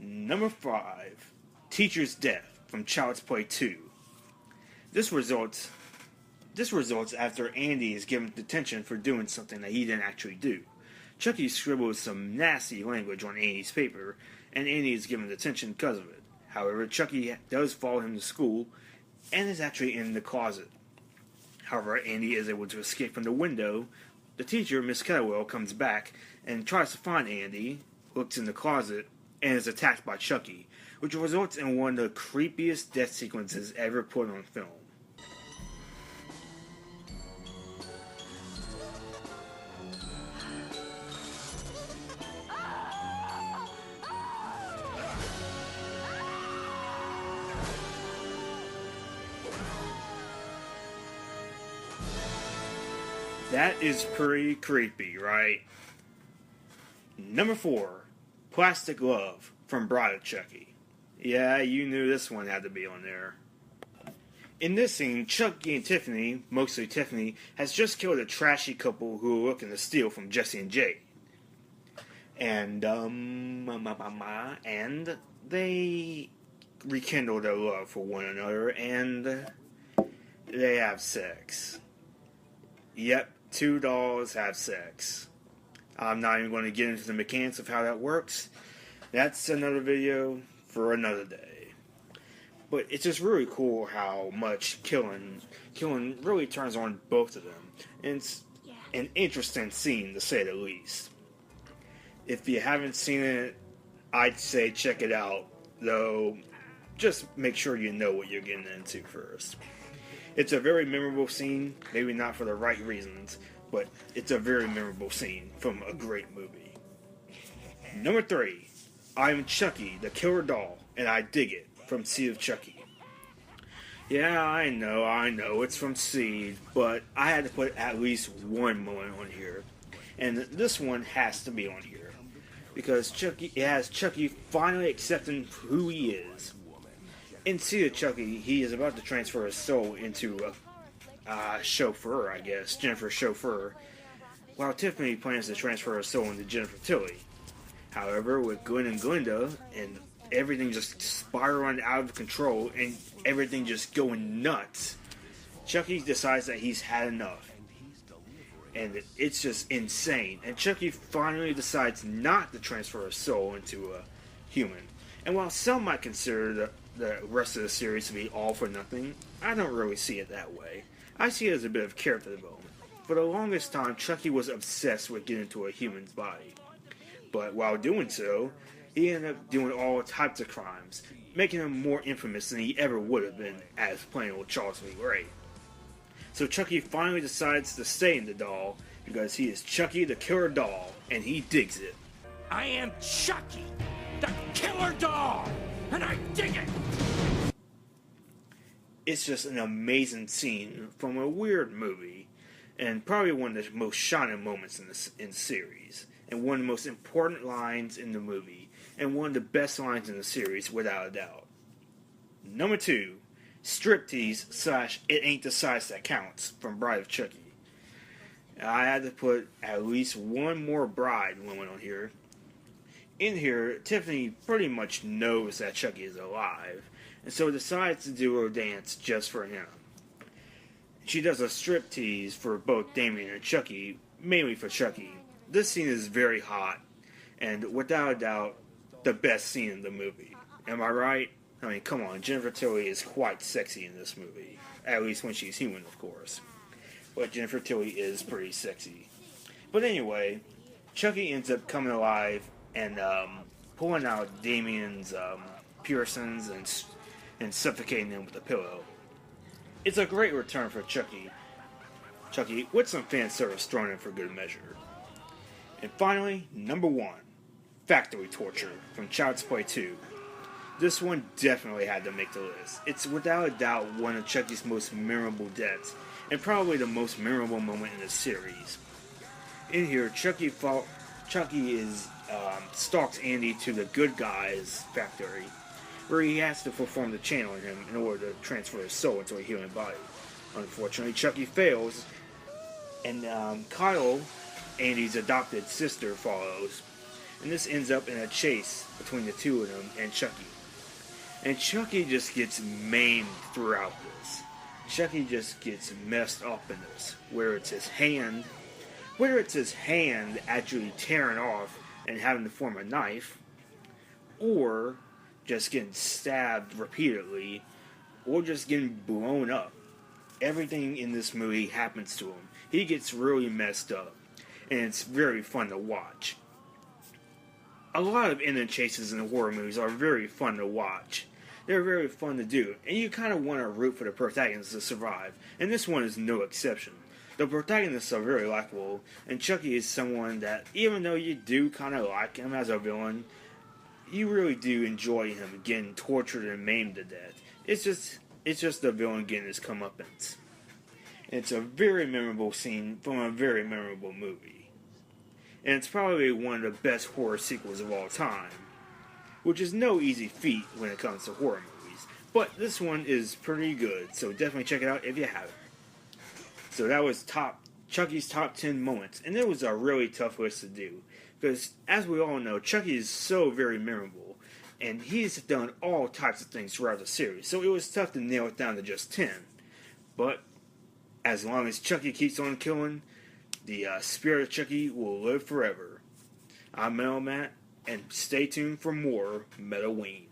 Number 5. Teacher's Death from Child's Play 2. This results after Andy is given detention for doing something that he didn't actually do. Chucky scribbles some nasty language on Andy's paper, and Andy is given detention because of it. However, Chucky does follow him to school, and is actually in the closet. However, Andy is able to escape from the window. The teacher, Miss Kettlewell, comes back and tries to find Andy, looks in the closet, and is attacked by Chucky, which results in one of the creepiest death sequences ever put on film. That is pretty creepy, right? Number 4. Plastic Love from Bride of Chucky. Yeah, you knew this one had to be on there. In this scene, Chucky and Tiffany, mostly Tiffany, has just killed a trashy couple who are looking to steal from Jesse and Jay. And they rekindle their love for one another, and they have sex. Yep, 2 dolls have sex. I'm not even going to get into the mechanics of how that works. That's another video for another day. But it's just really cool how much killing really turns on both of them. And it's an interesting scene, to say the least. If you haven't seen it, I'd say check it out. Though, just make sure you know what you're getting into first. It's a very memorable scene, maybe not for the right reasons, but it's a very memorable scene from a great movie. Number 3, I'm Chucky, the Killer Doll, and I Dig It, from Seed of Chucky. Yeah, I know, it's from Seed, but I had to put at least one moment on here. And this one has to be on here, because it has Chucky finally accepting who he is. In Seed of Chucky, he is about to transfer his soul into a chauffeur, I guess, Jennifer's chauffeur, while Tiffany plans to transfer her soul into Jennifer Tilly. However, with Glenn and Glenda, and everything just spiraling out of control, and everything just going nuts, Chucky decides that he's had enough. And it's just insane. And Chucky finally decides not to transfer his soul into a human. And while some might consider the rest of the series to be all for nothing, I don't really see it that way. I see it as a bit of character development. For the longest time, Chucky was obsessed with getting into a human's body. But while doing so, he ended up doing all types of crimes, making him more infamous than he ever would have been as plain old Charles Lee Ray. So Chucky finally decides to stay in the doll, because he is Chucky the Killer Doll, and he digs it. I am Chucky, the Killer Doll, and I dig it! It's just an amazing scene from a weird movie, and probably one of the most shining moments in the series, and one of the most important lines in the movie, and one of the best lines in the series, without a doubt. Number 2, Striptease / It Ain't the Size That Counts from Bride of Chucky. I had to put at least one more bride woman on here. In here, Tiffany pretty much knows that Chucky is alive, and so decides to do her dance just for him. She does a striptease for both Damien and Chucky, mainly for Chucky. This scene is very hot, and without a doubt, the best scene in the movie. Am I right? I mean, come on, Jennifer Tilly is quite sexy in this movie. At least when she's human, of course. But Jennifer Tilly is pretty sexy. But anyway, Chucky ends up coming alive and pulling out Damien's piercings and suffocating him with a pillow. It's a great return for Chucky, with some fan service thrown in for good measure. And finally, number 1, Factory Torture from Child's Play 2. This one definitely had to make the list. It's without a doubt one of Chucky's most memorable deaths, and probably the most memorable moment in the series. In here, Chucky stalks Andy to the good guy's factory, where he has to perform the channel on him in order to transfer his soul into a human body. Unfortunately, Chucky fails, and Kyle, Andy's adopted sister, follows. and this ends up in a chase between the two of them and Chucky. And Chucky just gets maimed throughout this. Chucky just gets messed up in this, whether it's his hand actually tearing off and having to form a knife, or just getting stabbed repeatedly, or just getting blown up. Everything in this movie happens to him. He gets really messed up, and it's very fun to watch. A lot of ending chases in the horror movies are very fun to watch. They're very fun to do, and you kind of want to root for the protagonist to survive, and this one is no exception. The protagonists are very likable, and Chucky is someone that, even though you do kind of like him as a villain, you really do enjoy him getting tortured and maimed to death. It's just the villain getting his comeuppance. And it's a very memorable scene from a very memorable movie. And it's probably one of the best horror sequels of all time, which is no easy feat when it comes to horror movies. But this one is pretty good, so definitely check it out if you haven't. So that was Chucky's top 10 moments, and it was a really tough list to do, because as we all know, Chucky is so very memorable, and he's done all types of things throughout the series, so it was tough to nail it down to just 10. But as long as Chucky keeps on killing, the spirit of Chucky will live forever. I'm Metal Matt, and stay tuned for more MetalWeen.